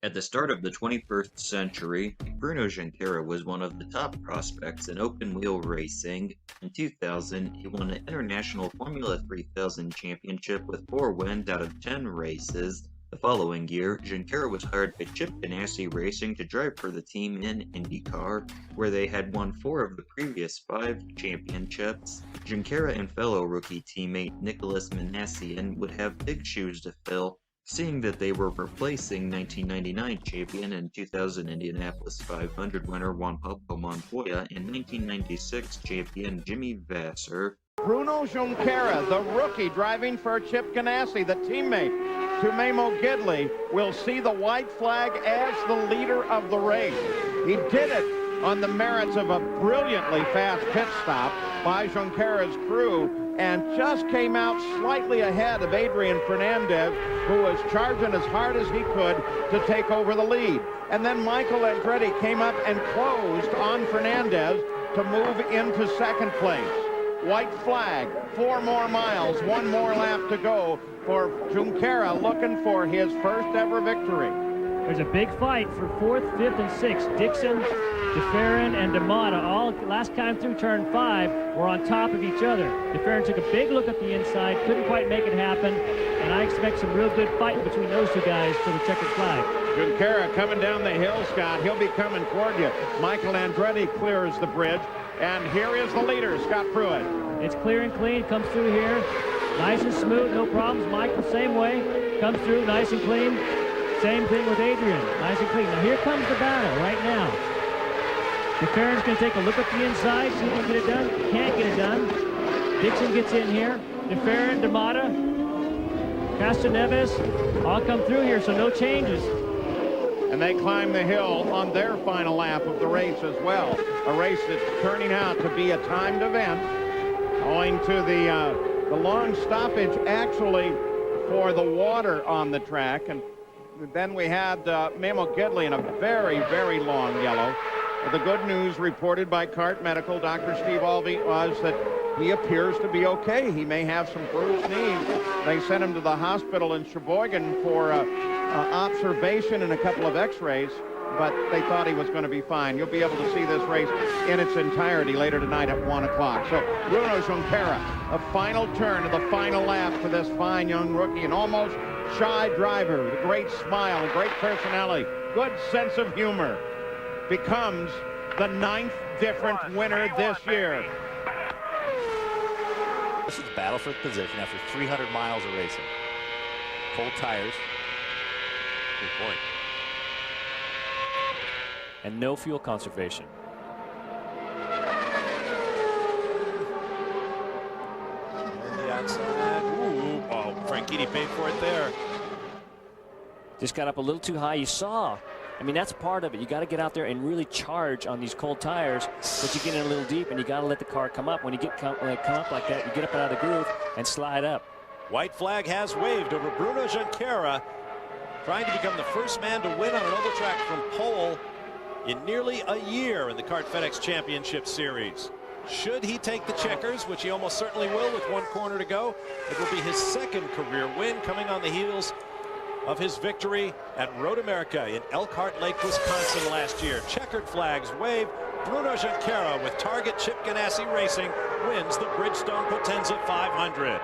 At the start of the 21st century, Bruno Junquiera was one of the top prospects in open-wheel racing. In 2000, he won an International Formula 3000 championship with 4 wins out of 10 races. The following year, Junquiera was hired by Chip Ganassi Racing to drive for the team in IndyCar, where they had won 4 of the previous 5 championships. Junquiera and fellow rookie teammate Nicholas Manassian would have big shoes to fill, seeing that they were replacing 1999 champion and 2000 Indianapolis 500 winner Juan Pablo Montoya and 1996 champion Jimmy Vasser. Bruno Junquiera, the rookie driving for Chip Ganassi, the teammate to Memo Gidley, will see the white flag as the leader of the race. He did it on the merits of a brilliantly fast pit stop by Junquiera's crew, and just came out slightly ahead of Adrian Fernandez, who was charging as hard as he could to take over the lead. And then Michael Andretti came up and closed on Fernandez to move into second place. White flag, 4 more miles, 1 more lap to go for Junquiera, looking for his first ever victory. There's a big fight for 4th, 5th, and 6th. Dixon, DeFerrin, and DeMata, all last time through turn 5, were on top of each other. DeFerrin took a big look at the inside, couldn't quite make it happen, and I expect some real good fight between those 2 guys for the checkered flag. Junquiera coming down the hill, Scott. He'll be coming toward you. Michael Andretti clears the bridge, and here is the leader, Scott Pruitt. It's clear and clean, comes through here. Nice and smooth, no problems. Michael, same way, comes through nice and clean. Same thing with Adrian, nice and clean. Now here comes the battle right now. DeFerrin's going to take a look at the inside, see if he can get it done. Can't get it done. Dixon gets in here. DeFerrin, DeMata, Castaneves, all come through here, so no changes. And they climb the hill on their final lap of the race as well. A race that's turning out to be a timed event, owing to the long stoppage actually for the water on the track. And then we had Memo Gidley in a very, very long yellow. The good news reported by CART Medical, Dr. Steve Alvey, was that he appears to be okay. He may have some bruised knees. They sent him to the hospital in Sheboygan for observation and a couple of x-rays, but they thought he was going to be fine. You'll be able to see this race in its entirety later tonight at 1 o'clock. So Bruno Junquiera, a final turn of the final lap for this fine young rookie, an almost shy driver with a great smile, a great personality, good sense of humor, becomes the 9th different winner this year. This is a battle for position after 300 miles of racing. Cold tires. Good point. And no fuel conservation. On the outside. Ooh, oh, Franchitti paid for it there. Just got up a little too high. You saw. I mean, that's part of it. You got to get out there and really charge on these cold tires, but you get in a little deep, and you got to let the car come up. When you come up like that, you get up out of the groove and slide up. White flag has waved over Bruno Junquiera, trying to become the first man to win on an oval track from pole in nearly a year in the CART FedEx Championship Series. Should he take the checkers, which he almost certainly will with 1 corner to go, it will be his 2nd career win, coming on the heels of his victory at Road America in Elkhart Lake, Wisconsin last year. Checkered flags wave. Bruno Junquiera with Target Chip Ganassi Racing wins the Bridgestone Potenza 500.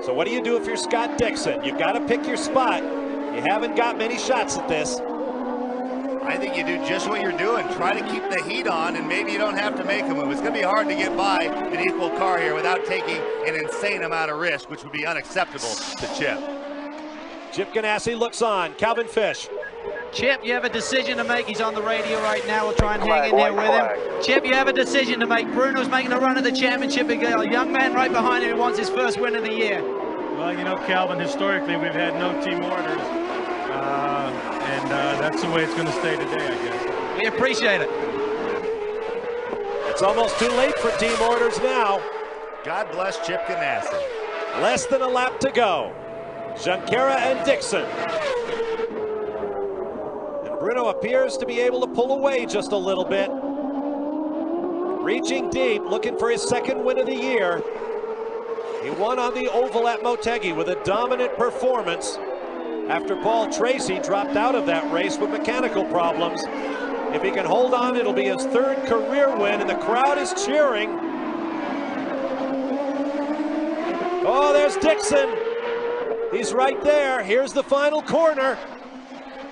So what do you do if you're Scott Dixon? You've got to pick your spot. You haven't got many shots at this. I think you do just what you're doing. Try to keep the heat on, and maybe you don't have to make a move. It's going to be hard to get by an equal car here without taking an insane amount of risk, which would be unacceptable to Chip. Chip Ganassi looks on. Calvin Fish. Chip, you have a decision to make. He's on the radio right now. We'll try and hang in there with him. Chip, you have a decision to make. Bruno's making a run at the championship. A young man right behind him who wants his first win of the year. Well, you know, Calvin, historically we've had no team orders. That's the way it's going to stay today, I guess. We appreciate it. It's almost too late for team orders now. God bless Chip Ganassi. Less than a lap to go. Junquiera and Dixon. And Bruno appears to be able to pull away just a little bit. Reaching deep, looking for his 2nd win of the year. He won on the oval at Motegi with a dominant performance after Paul Tracy dropped out of that race with mechanical problems. If he can hold on, it'll be his third career win, and the crowd is cheering. Oh, there's Dixon. He's right there. Here's the final corner.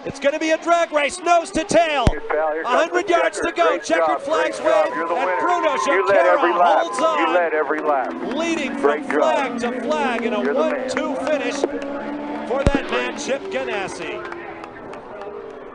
It's going to be a drag race, nose to tail. 100 yards to go. Checkered flags wave, and Bruno Junquiera holds on. You led every lap. Leading from flag to flag in a 1-2 finish for that man, Chip Ganassi.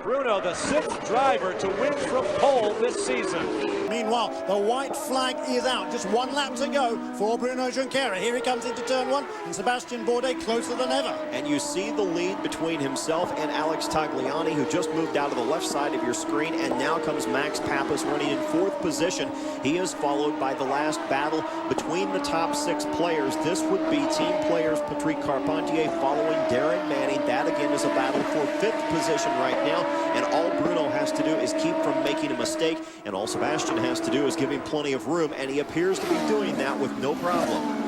Bruno, the 6th driver to win from pole this season. Meanwhile, the white flag is out. Just 1 lap to go for Bruno Junquiera. Here he comes into turn 1, and Sebastian Bourdais closer than ever. And you see the lead between himself and Alex Tagliani, who just moved out of the left side of your screen, and now comes Max Pappas running in 4th position. He is followed by the last battle between the top 6 players. This would be team players Patrick Carpentier following Darren Manning. That again is a battle for 5th position right now. And all Bruno has to do is keep from making a mistake, and all Sebastian has to do is give him plenty of room, and he appears to be doing that with no problem.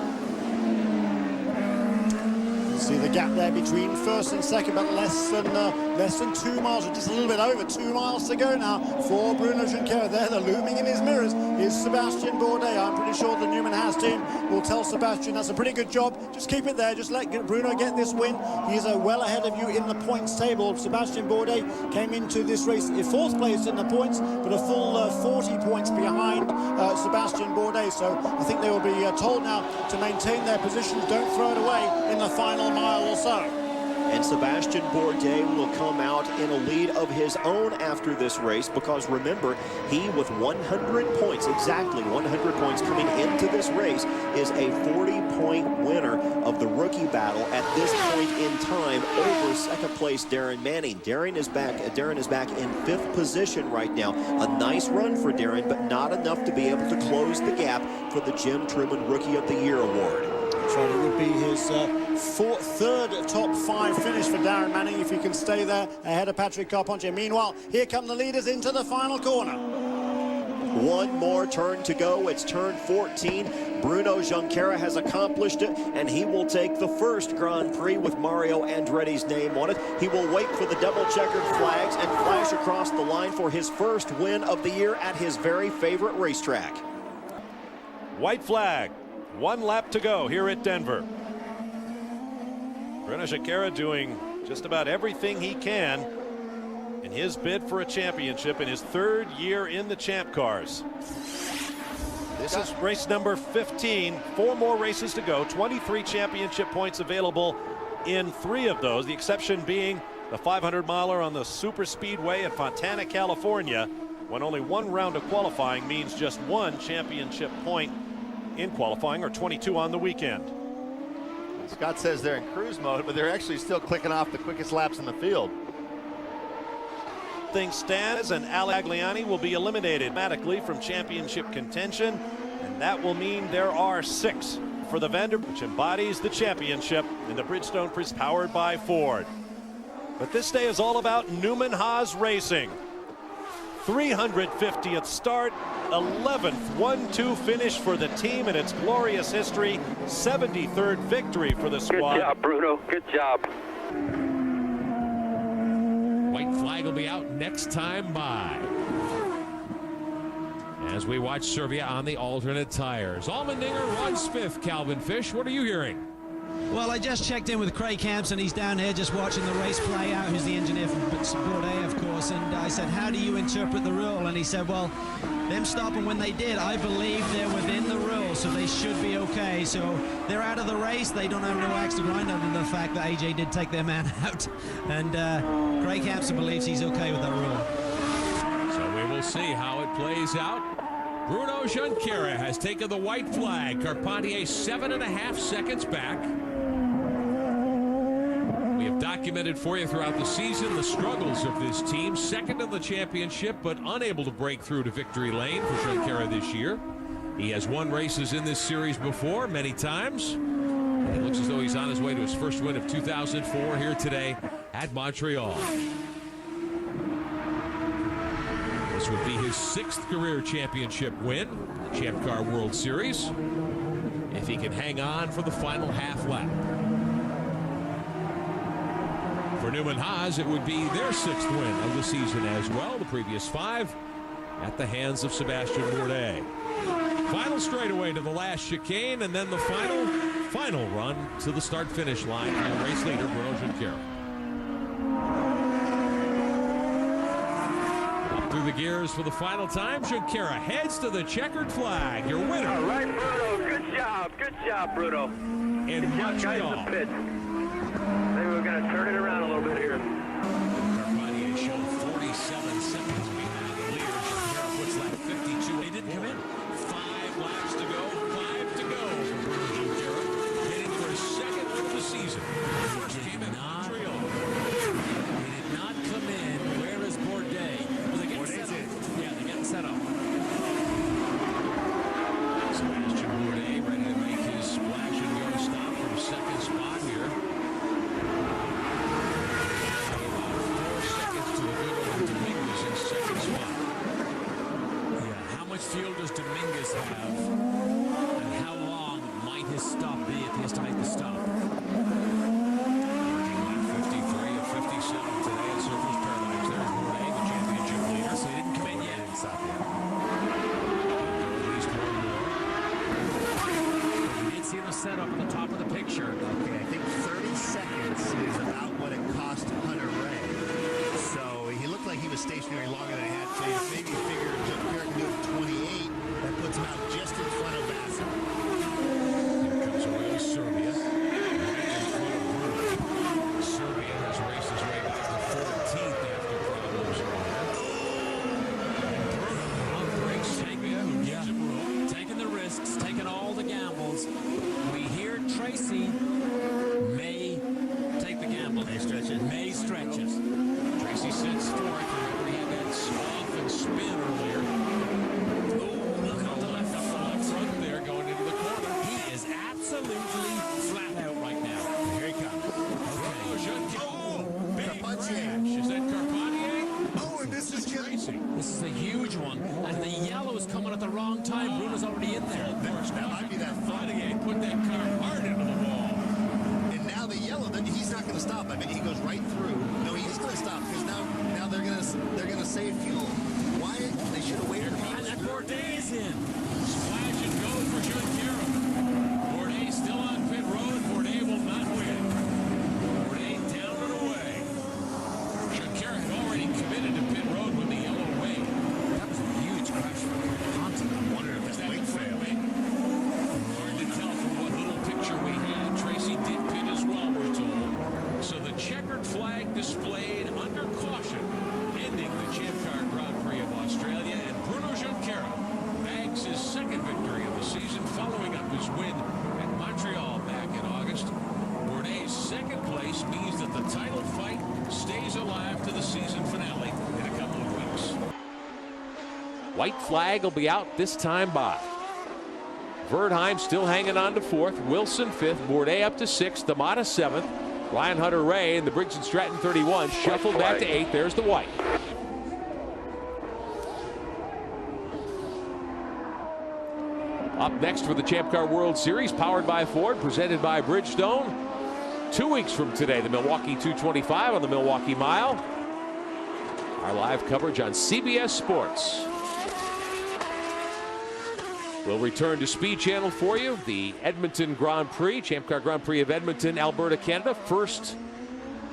See the gap there between first and second, but less than 2 miles, or just a little bit over 2 miles to go now for Bruno Junquiera. There, the looming in his mirrors is Sebastian Bourdais. I'm pretty sure the Newman Haas team will tell Sebastian that's a pretty good job. Just keep it there. Just let Bruno get this win. He's well ahead of you in the points table. Sebastian Bourdais came into this race in 4th place in the points, but a full 40 points behind Sebastian Bourdais. So I think they will be told now to maintain their positions. Don't throw it away in the final mile or so. And Sebastian Bourdais will come out in a lead of his own after this race, because remember, he with 100 points, exactly 100 points coming into this race, is a 40-point winner of the rookie battle at this point in time over 2nd place Darren Manning. Darren is back in 5th position right now. A nice run for Darren, but not enough to be able to close the gap for the Jim Truman Rookie of the Year award. So it would be his 3rd top 5 finish for Darren Manning if he can stay there ahead of Patrick Carpentier. Meanwhile, here come the leaders into the final corner. 1 more turn to go. It's turn 14. Bruno Junquiera has accomplished it, and he will take the first Grand Prix with Mario Andretti's name on it. He will wait for the double checkered flags and flash across the line for his first win of the year at his very favorite racetrack. White flag. 1 lap to go here at Denver. Bruno Junquiera doing just about everything he can in his bid for a championship in his 3rd year in the Champ Cars. This is race number 15. 4 more races to go. 23 championship points available in 3 of those. The exception being the 500-miler on the super speedway at Fontana, California, when only 1 round of qualifying means just 1 championship point in qualifying, or 22 on the weekend. Scott says they're in cruise mode, but they're actually still clicking off the quickest laps in the field. Things stands, and Aleck will be eliminated automatically from championship contention, and that will mean there are 6 for the Vanderbilt, which embodies the championship in the Bridgestone Pris powered by Ford. But this day is all about Newman Haas Racing. 350th start, 11th 1-2 finish for the team in its glorious history, 73rd victory for the squad. Good job, Bruno. Good job. White flag will be out next time by. As we watch Serbia on the alternate tires. Allmendinger runs 5th. Calvin Fish, what are you hearing? Well, I just checked in with Craig Hampson. He's down here just watching the race play out, who's the engineer from Bourdais, of course. And I said, how do you interpret the rule? And he said, well, them stopping when they did, I believe they're within the rule, so they should be okay. So they're out of the race. They don't have no axe to grind other than the fact that AJ did take their man out. And Craig Hampson believes he's okay with that rule. So we will see how it plays out. Bruno Junquiera has taken the white flag. Carpentier 7.5 seconds back. We have documented for you throughout the season the struggles of this team. 2nd in the championship, but unable to break through to victory lane for Junquiera this year. He has won races in this series before, many times. And it looks as though he's on his way to his first win of 2004 here today at Montreal. This would be his 6th career championship win, Champ Car World Series. if he can hang on for the final half lap. For Newman Haas, it would be their 6th win of the season as well. The previous 5 at the hands of Sebastian Bourdais. Final straightaway to the last chicane, and then the final run to the start-finish line by race leader Bruno Junquiera. Up through the gears for the final time, Junquiera heads to the checkered flag. Your winner. All right, Bruno. Good job, Bruno. In Montreal. Maybe we're going to turn it around a little bit here. Carpani has shown 47 seconds behind the leader. Junquiera puts lap 52. They didn't come in. 5 laps to go. 5 to go for Bruno Junquiera. Heading for his 2nd win of the season. First came in Montreal. He did not come in. Where is Bourdais? Well, they're getting set up. Yeah, they're getting set up. Sebastian Bourdais ready to make his splash and go stop from 2nd spot here. Field does Dominguez have, and how long might his stop be if he has to make the stop? 53 of 57 today at Surfers Paradise. There's Bourdais, the championship leader. So he didn't come in yet. He didn't stop yet. At least one more. We did see the setup at the top of the picture. Okay, I think 30 seconds is about what it cost Hunter Ray. So he looked like he was stationary longer than he had to. Maybe figure Junquiera can do it 28. That puts him out just in front of Bassett. Here comes away with Serbia. Serbia has raced his way back to 14th after problems earlier. Bruno breaks Serbia, who gives him room. Taking the risks, taking all the gambles. We hear Tracy may take the gamble. May stretch it. May stretches. Tracy sits 4th. Remember, he had that off and spin earlier. Look on the left Front there going into the corner. He is absolutely flat out right now. Here he comes. Big Carpentier. crash. Is that Carpentier? Oh, and this is Tracy. This is a huge one, and the yellow is coming at the wrong time. Bruno's already in there. That might be that Carpentier put that car hard into the wall. And now the yellow, then he's not going to stop. I mean, he goes right through. No, he's going to stop because now they're going to save fuel. Why? They should have waited. And that Bourdais is in. Splash and go for Junquiera. Bourdais still on pit road. Bourdais will not win. Bourdais down and away. Junquiera had already committed to pit road when the yellow waved. That was a huge crash for Hunter. I wonder if that wing failed. Hard to tell from what little picture we had. Tracy did pit as well, we're told. So the checkered flag displayed under caution, ending the Champ Car Grand Prix of Australia, and Bruno Junquiera bags his 2nd victory of the season, following up his win at Montreal back in August. Bourdais' 2nd place means that the title fight stays alive to the season finale in a couple of weeks. White flag will be out this time by. Verdheim still hanging on to 4th. Wilson 5th. Bourdais up to 6th. D'Amata 7th. Ryan Hunter-Ray and the Briggs & Stratton 31 shuffled back to 8th. There's the white. Up next for the Champ Car World Series, powered by Ford, presented by Bridgestone. 2 weeks from today, the Milwaukee 225 on the Milwaukee Mile. Our live coverage on CBS Sports. We'll return to Speed Channel for you. The Edmonton Grand Prix, Champ Car Grand Prix of Edmonton, Alberta, Canada. First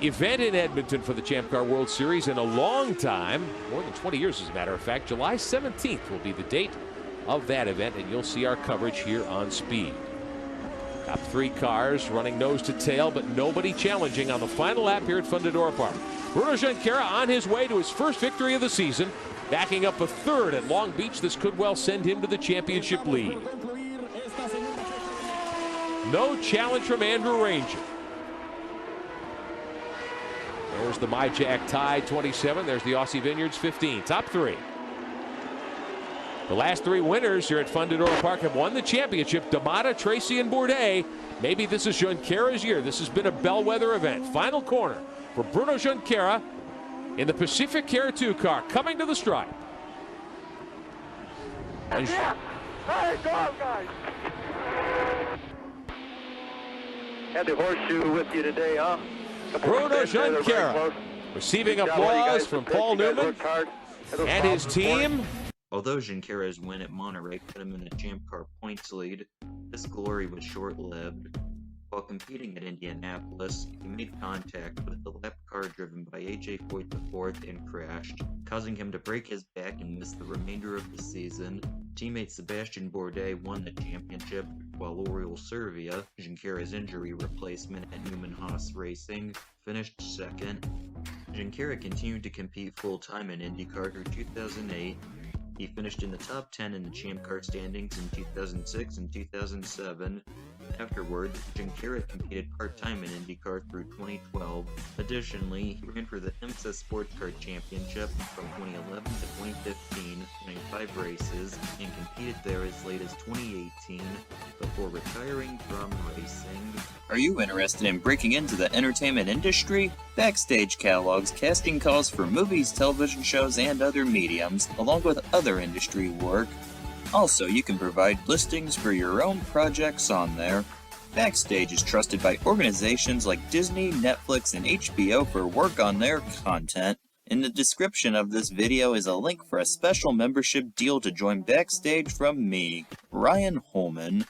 event in Edmonton for the Champ Car World Series in a long time. More than 20 years, as a matter of fact. July 17th will be the date of that event, and you'll see our coverage here on Speed. Top 3 cars running nose to tail, but nobody challenging on the final lap here at Fundadora Park. Bruno Junquiera on his way to his first victory of the season. Backing up a 3rd at Long Beach. This could well send him to the championship lead. No challenge from Andrew Ranger. There's the MyJack Tide 27. There's the Aussie Vineyards 15. Top 3. The last 3 winners here at Fundadora Park have won the championship. D'Amata, Tracy, and Bourdais. Maybe this is Junquiera's year. This has been a bellwether event. Final corner for Bruno Junquiera in the Pacific Care 2 car, coming to the stripe. And Hey, go on, guys. Had the horseshoe with you today, huh? Bruno Junquiera receiving applause from Paul Newman and his team. Although Junquiera's win at Monterey put him in the Champ Car points lead, this glory was short-lived. While competing at Indianapolis, he made contact with the lap car driven by A.J. Foyt IV and crashed, causing him to break his back and miss the remainder of the season. Teammate Sebastian Bourdais won the championship, while Oriol Servia, Junquiera's injury replacement at Newman-Haas Racing, finished second. Junquiera continued to compete full-time in IndyCar through 2008. He finished in the top 10 in the Champ Car standings in 2006 and 2007. Afterward, Junquiera competed part-time in IndyCar through 2012. Additionally, he ran for the IMSA Sports Car Championship from 2011 to 2015, winning 5 races, and competed there as late as 2018, before retiring from racing. Are you interested in breaking into the entertainment industry? Backstage catalogs, casting calls for movies, television shows, and other mediums, along with other industry work. Also, you can provide listings for your own projects on there. Backstage is trusted by organizations like Disney, Netflix, and HBO for work on their content. In the description of this video is a link for a special membership deal to join Backstage from me, Ryan Holman.